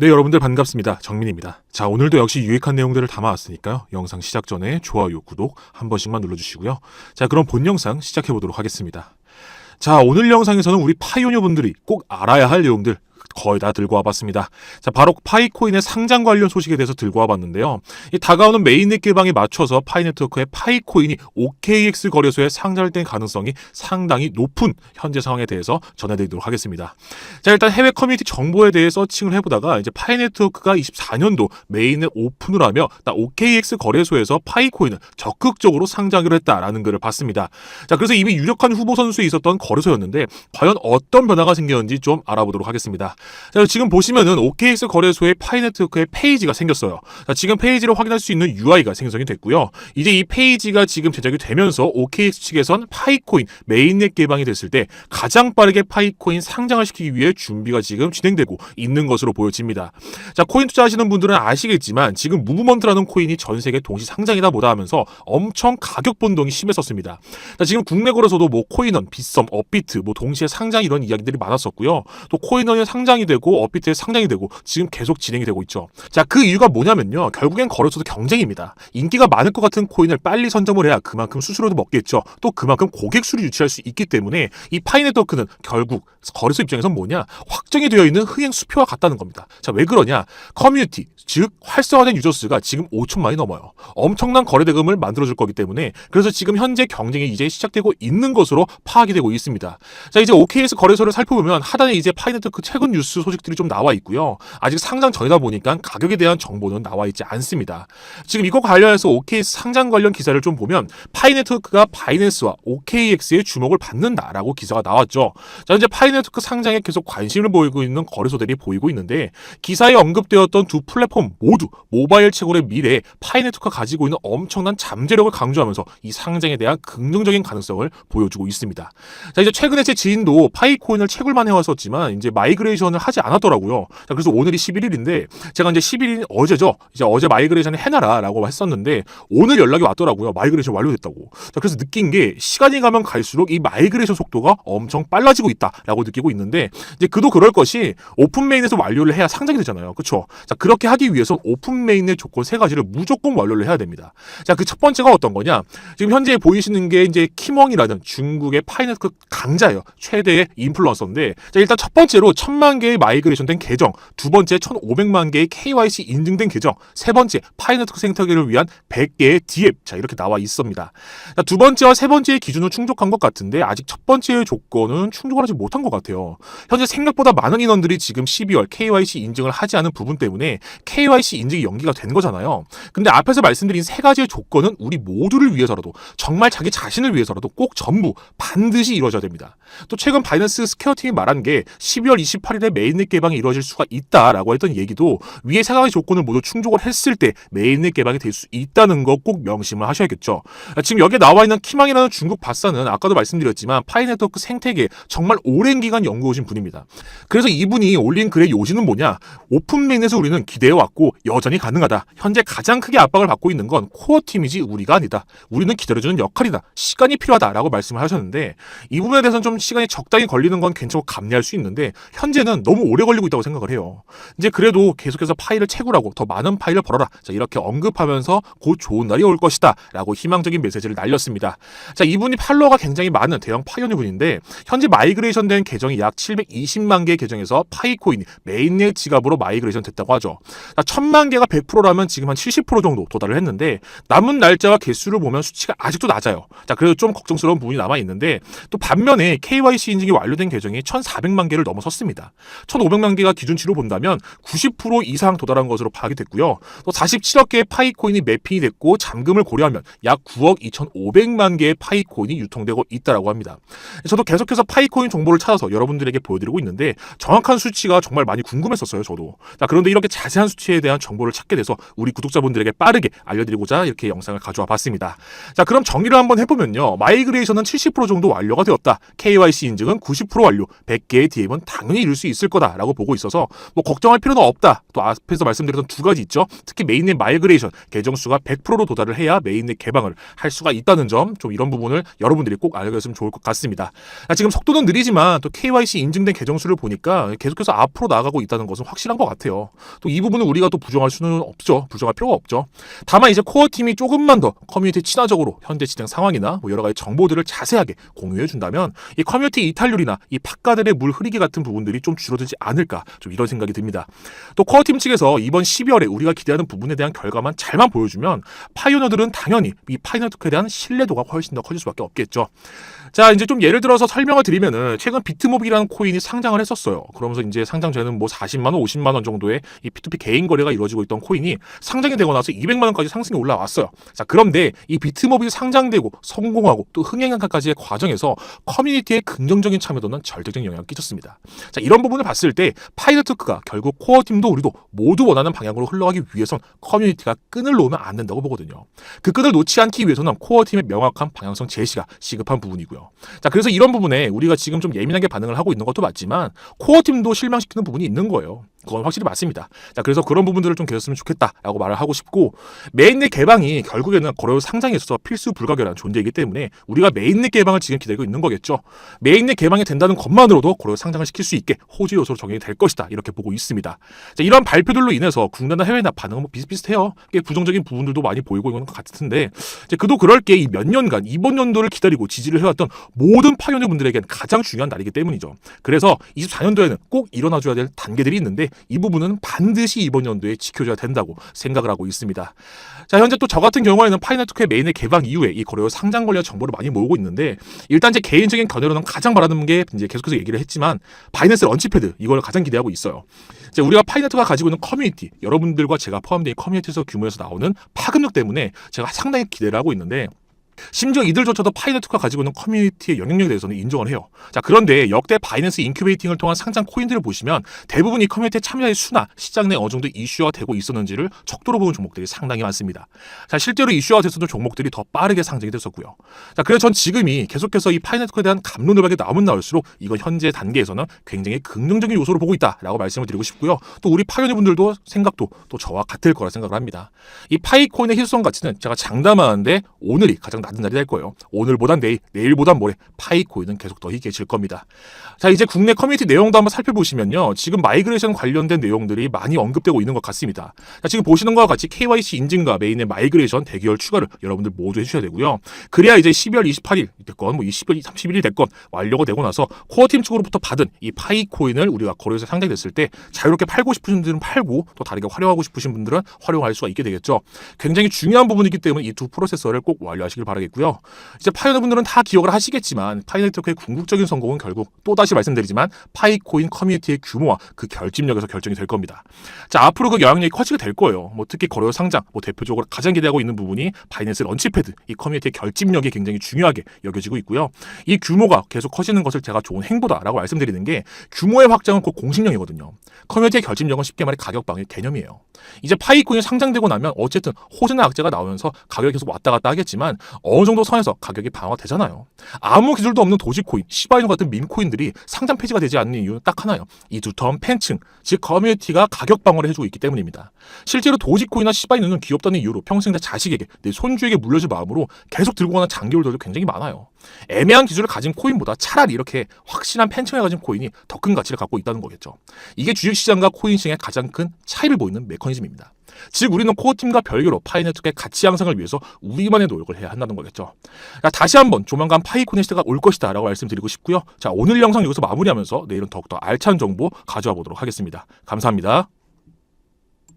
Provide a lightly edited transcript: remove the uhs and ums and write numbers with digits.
네, 여러분들 반갑습니다. 정민입니다. 자, 오늘도 역시 유익한 내용들을 담아왔으니까요. 영상 시작 전에 좋아요, 구독 한 번씩만 눌러주시고요. 자, 그럼 본 영상 시작해보도록 하겠습니다. 자, 오늘 영상에서는 우리 파이오니어 분들이 꼭 알아야 할 내용들 거의 다 들고 와봤습니다. 자, 바로 파이코인의 상장 관련 소식에 대해서 들고 와봤는데요. 이 다가오는 메인넷 개방에 맞춰서 파이네트워크의 파이코인이 OKX 거래소에 상장될 가능성이 상당히 높은 현재 상황에 대해서 전해드리도록 하겠습니다. 자, 일단 해외 커뮤니티 정보에 대해 서칭을 해보다가 이제 파이네트워크가 24년도 메인넷 오픈을 하며 OKX 거래소에서 파이코인을 적극적으로 상장하기로 했다라는 글을 봤습니다. 자, 그래서 이미 유력한 후보 선수에 있었던 거래소였는데 과연 어떤 변화가 생겼는지 좀 알아보도록 하겠습니다. 자, 지금 보시면은 OKX 거래소의 파이네트워크의 페이지가 생겼어요. 자, 지금 페이지를 확인할 수 있는 UI가 생성이 됐고요. 이제 이 페이지가 지금 제작이 되면서 OKX 측에선 파이코인 메인넷 개방이 됐을 때 가장 빠르게 파이코인 상장을 시키기 위해 준비가 지금 진행되고 있는 것으로 보여집니다. 자, 코인 투자하시는 분들은 아시겠지만 지금 무브먼트라는 코인이 전 세계 동시 상장이다 뭐다 하면서 엄청 가격 변동이 심했었습니다. 자, 지금 국내 거래소도 뭐 코인원, 빗썸, 업비트 뭐 동시에 상장 이런 이야기들이 많았었고요. 또 코인원이 상장이 되고 업비트에 상장이 되고 지금 계속 진행이 되고 있죠. 자, 그 이유가 뭐냐면요. 결국엔 거래소도 경쟁입니다. 인기가 많을 것 같은 코인을 빨리 선점을 해야 그만큼 수수료도 먹겠죠. 또 그만큼 고객 수를 유치할 수 있기 때문에 이 파이네트워크는 결국 거래소 입장에선 뭐냐? 확정이 되어 있는 흥행 수표와 같다는 겁니다. 자, 왜 그러냐? 커뮤니티, 즉 활성화된 유저 수가 지금 5천만이 넘어요. 엄청난 거래 대금을 만들어줄 거기 때문에 그래서 지금 현재 경쟁이 이제 시작되고 있는 것으로 파악이 되고 있습니다. 자, 이제 OKX 거래소를 살펴보면 하단에 이제 파이네트워크 최근 뉴스 소식들이 좀 나와 있고요. 아직 상장 전이다 보니까 가격에 대한 정보는 나와 있지 않습니다. 지금 이거 관련해서 OKX 상장 관련 기사를 좀 보면 파이네트워크가 바이낸스와 OKX의 주목을 받는다라고 기사가 나왔죠. 자, 현재 파이네트워크 상장에 계속 관심을 보이고 있는 거래소들이 보이고 있는데 기사에 언급되었던 두 플랫폼 모두 모바일 채굴의 미래에 파이네트워크가 가지고 있는 엄청난 잠재력을 강조하면서 이 상장에 대한 긍정적인 가능성을 보여주고 있습니다. 자, 이제 최근에 제 지인도 파이코인을 채굴만 해왔었지만 이제 마이그레이션을 하지 않았더라고요. 자, 그래서 오늘이 11일인데 제가 이제 11일 어제죠. 이제 어제 마이그레이션을 해놔라라고 했었는데 오늘 연락이 왔더라고요. 마이그레이션 완료됐다고. 자, 그래서 느낀 게 시간이 가면 갈수록 이 마이그레이션 속도가 엄청 빨라지고 있다라고 느끼고 있는데 이제 그도 그럴 것이 오픈 메인에서 완료를 해야 상장이 되잖아요. 그렇죠? 자, 그렇게 하기 위해서 오픈 메인의 조건 세 가지를 무조건 완료를 해야 됩니다. 자, 그 첫 번째가 어떤 거냐? 지금 현재 보이시는 게 이제 키멍이라는 중국의 파이네트워크 강자예요. 최대의 인플루언서인데 자, 일단 첫 번째로 1000만 개의 마이그레이션 된 계정, 두 번째 1500만 개의 KYC 인증된 계정, 세 번째 파이네트워크 생태계를 위한 100개의 디앱. 자, 이렇게 나와 있습니다. 자, 두 번째와 세 번째의 기준은 충족한 것 같은데 아직 첫 번째의 조건은 충족을 하지 못한 것 같아요. 현재 생각보다 많은 인원들이 지금 12월 KYC 인증을 하지 않은 부분 때문에 KYC 인증이 연기가 된 거잖아요. 근데 앞에서 말씀드린 세 가지의 조건은 우리 모두를 위해서라도 정말 자기 자신을 위해서라도 꼭 전부 반드시 이루어져야 됩니다. 또 최근 바이낸스 스퀘어팀이 말한 게 12월 28일에 메인넷 개방이 이루어질 수가 있다라고 했던 얘기도 위에 세 가지 조건을 모두 충족을 했을 때 메인넷 개방이 될 수 있다는 거 꼭 명심을 하셔야겠죠. 지금 여기에 나와 있는 키망이라는 중국 박사는 아까도 말씀드렸지만 파이네트워크 생태계 정말 오랜 기간 연구해 오신 분입니다. 그래서 이분이 올린 글의 요지는 뭐냐? 오픈 메인에서 우리는 기대해왔고 여전히 가능하다. 현재 가장 크게 압박을 받고 있는 건 코어 팀이지 우리가 아니다. 우리는 기다려주는 역할이다. 시간이 필요하다라고 말씀을 하셨는데 이 부분에 대해서는 좀 시간이 적당히 걸리는 건 괜찮고 감내할 수 있는데 현재는 너무 오래 걸리고 있다고 생각을 해요. 이제 그래도 계속해서 파일을 채굴하고 더 많은 파일을 벌어라. 자, 이렇게 언급하면서 곧 좋은 날이 올 것이다 라고 희망적인 메시지를 날렸습니다. 자, 이분이 팔로워가 굉장히 많은 대형 파이오니어 분인데 현재 마이그레이션 된 계정이 약 720만 개의 계정에서 파이코인이 메인넷 지갑으로 마이그레이션 됐다고 하죠. 자, 1000만 개가 100%라면 지금 한 70% 정도 도달을 했는데 남은 날짜와 개수를 보면 수치가 아직도 낮아요. 자, 그래도 좀 걱정스러운 부분이 남아 있는데 또 반면에 KYC 인증이 완료된 계정이 1400만 개를 넘어섰습니다. 1500만 개가 기준치로 본다면 90% 이상 도달한 것으로 파악이 됐고요. 또 47억 개의 파이코인이 매핑이 됐고 잠금을 고려하면 약 9억 2500만 개의 파이코인이 유통되고 있다고 합니다. 저도 계속해서 파이코인 정보를 찾아서 여러분들에게 보여드리고 있는데 정확한 수치가 정말 많이 궁금했었어요. 저도. 자, 그런데 이렇게 자세한 수치에 대한 정보를 찾게 돼서 우리 구독자분들에게 빠르게 알려드리고자 이렇게 영상을 가져와 봤습니다. 자, 그럼 정리를 한번 해보면요. 마이그레이션은 70% 정도 완료가 되었다. KYC 인증은 90% 완료, 100개의 DM은 당연히 이룰 수 있을 거다라고 보고 있어서 뭐 걱정할 필요는 없다. 또 앞에서 말씀드렸던 두 가지 있죠. 특히 메인넷 마이그레이션 계정 수가 100%로 도달을 해야 메인넷 개방을 할 수가 있다는 점, 좀 이런 부분을 여러분들이 꼭 알고 있으면 좋을 것 같습니다. 지금 속도는 느리지만 또 KYC 인증된 계정 수를 보니까 계속해서 앞으로 나아가고 있다는 것은 확실한 것 같아요. 또 이 부분은 우리가 또 부정할 수는 없죠. 부정할 필요가 없죠. 다만 이제 코어 팀이 조금만 더 커뮤니티 친화적으로 현재 진행 상황이나 뭐 여러 가지 정보들을 자세하게 공유해 준다면 이 커뮤니티 이탈률이나 이 팟가들의 물 흐리기 같은 부분들이 좀 줄어들지 않을까, 좀 이런 생각이 듭니다. 또 코어 팀 측에서 이번 12월에 우리가 기대하는 부분에 대한 결과만 잘만 보여주면 파이오너들은 당연히 이 파이너토크에 대한 신뢰도가 훨씬 더 커질 수밖에 없겠죠. 자, 이제 좀 예를 들어서 설명을 드리면은 최근 비트모빅이라는 코인이 상장을 했었어요. 그러면서 이제 상장 전에는 뭐 40만 원, 50만 원 정도의 이 P2P 개인 거래가 이루어지고 있던 코인이 상장이 되고 나서 200만 원까지 상승이 올라왔어요. 자, 그런데 이 비트모빅이 상장되고 성공하고 또 흥행하기까지의 과정에서 커뮤니티의 긍정적인 참여도는 절대적인 영향을 끼쳤습니다. 자, 이런 부분을 봤을 때 파이너토크가 결국 코어 팀도 우리도 모두 원하는 방향으로 흘러가기 위해선 커뮤니티가 끈을 놓으면 안 된다고 보거든요. 그 끈을 놓지 않기 위해서는 코어 팀의 명확한 방향성 제시가 시급한 부분이고요. 자, 그래서 이런 부분에 우리가 지금 좀 예민하게 반응을 하고 있는 것도 맞지만 코어 팀도 실망시키는 부분이 있는 거예요. 그건 확실히 맞습니다. 자, 그래서 그런 부분들을 좀 계셨으면 좋겠다라고 말을 하고 싶고, 메인넷 개방이 결국에는 거래소 상장에 있어서 필수 불가결한 존재이기 때문에 우리가 메인넷 개방을 지금 기다리고 있는 거겠죠. 메인넷 개방이 된다는 것만으로도 거래소 상장을 시킬 수 있게 호재 요소로 적용이 될 것이다, 이렇게 보고 있습니다. 자, 이런 발표들로 인해서 국내나 해외나 반응은 뭐 비슷비슷해요. 부정적인 부분들도 많이 보이고 있는 것 같은데, 그도 그럴 게 이 몇 년간 이번 연도를 기다리고 지지를 해왔던 모든 파이오니어 분들에겐 가장 중요한 날이기 때문이죠. 그래서 24년도에는 꼭 일어나줘야 될 단계들이 있는데 이 부분은 반드시 이번 연도에 지켜줘야 된다고 생각을 하고 있습니다. 자, 현재 또 저 같은 경우에는 파이너토크의 메인의 개방 이후에 이 거래소 상장 관련 정보를 많이 모으고 있는데, 일단 제 개인적인 견해로는 가장 바라는 게 이제 계속해서 얘기를 했지만 바이낸스 런치패드, 이걸 가장 기대하고 있어요. 이제 우리가 파이너토크가 가지고 있는 커뮤니티, 여러분들과 제가 포함된 커뮤니티에서 규모에서 나오는 파급력 때문에 제가 상당히 기대를 하고 있는데, 심지어 이들조차도 파이너토크가 가지고 있는 커뮤니티의 영향력에 대해서는 인정을 해요. 자, 그런데 역대 바이낸스 인큐베이팅을 통한 상장 코인들을 보시면 대부분 이 커뮤니티의 참여의 수나 시장 내 어느 정도 이슈화 되고 있었는지를 척도로 보는 종목들이 상당히 많습니다. 자, 실제로 이슈화 됐었던 종목들이 더 빠르게 상장이 됐었고요. 자, 그래서 전 지금이 계속해서 이 파이너토크에 대한 갑론을박이 나오면 나올수록 이건 현재 단계에서는 굉장히 긍정적인 요소로 보고 있다라고 말씀을 드리고 싶고요. 또 우리 파이오니어 분들도 생각도 또 저와 같을 거라 생각을 합니다. 이 파이코인의 희소성 가치는 제가 장담하는데 오늘이 가장 낮은 날이 될 거예요. 오늘보단 내일, 내일보단 모레 파이코인은 계속 더 희귀해질 겁니다. 자, 이제 국내 커뮤니티 내용도 한번 살펴보시면요. 지금 마이그레이션 관련된 내용들이 많이 언급되고 있는 것 같습니다. 자, 지금 보시는 것과 같이 KYC 인증과 메인의 마이그레이션 대기열 추가를 여러분들 모두 해주셔야 되고요. 그래야 이제 12월 28일 됐건 뭐 12월 31일 됐건 완료가 되고 나서 코어팀 측으로부터 받은 이 파이코인을 우리가 거래소에 상장됐을 때 자유롭게 팔고 싶으신 분들은 팔고 또 다르게 활용하고 싶으신 분들은 활용할 수가 있게 되겠죠. 굉장히 중요한 부분이기 때문에 이 두 프로세서를 꼭 완료하시길 바라겠고요. 이제 파이오니어 분들은 다 기억을 하시겠지만 파이네트워크의 궁극적인 성공은 결국 또다시 말씀드리지만 파이코인 커뮤니티의 규모와 그 결집력에서 결정이 될 겁니다. 자, 앞으로 그 영향력이 커지게 될 거예요. 뭐 특히 거래소 상장, 뭐 대표적으로 가장 기대하고 있는 부분이 바이낸스 런치패드, 이 커뮤니티의 결집력이 굉장히 중요하게 여겨지고 있고요. 이 규모가 계속 커지는 것을 제가 좋은 행보다라고 말씀드리는 게, 규모의 확장은 곧 공식령이거든요. 커뮤니티의 결집력은 쉽게 말해 가격 방의 개념이에요. 이제 파이코인이 상장되고 나면 어쨌든 호재나 악재가 나오면서 가격이 계속 왔다 갔다 하겠지만 어느 정도 선에서 가격이 방어가 되잖아요. 아무 기술도 없는 도지코인, 시바이누 같은 밈코인들이 상장 폐지가 되지 않는 이유는 딱 하나예요. 이 두터운 팬층, 즉 커뮤니티가 가격 방어를 해주고 있기 때문입니다. 실제로 도지코인이나 시바이누는 귀엽다는 이유로 평생 내 자식에게, 내 손주에게 물려줄 마음으로 계속 들고 가는 장기홀더도 굉장히 많아요. 애매한 기술을 가진 코인보다 차라리 이렇게 확실한 팬층을 가진 코인이 더 큰 가치를 갖고 있다는 거겠죠. 이게 주식시장과 코인 시장의 가장 큰 차이를 보이는 메커니즘입니다. 즉 우리는 코어팀과 별개로 파이네트워크의 가치 향상을 위해서 우리만의 노력을 해야 한다는 거겠죠. 자, 다시 한번 조만간 파이코인의 시대가 올 것이다 라고 말씀드리고 싶고요. 자, 오늘 영상 여기서 마무리하면서 내일은 더욱더 알찬 정보 가져와 보도록 하겠습니다. 감사합니다.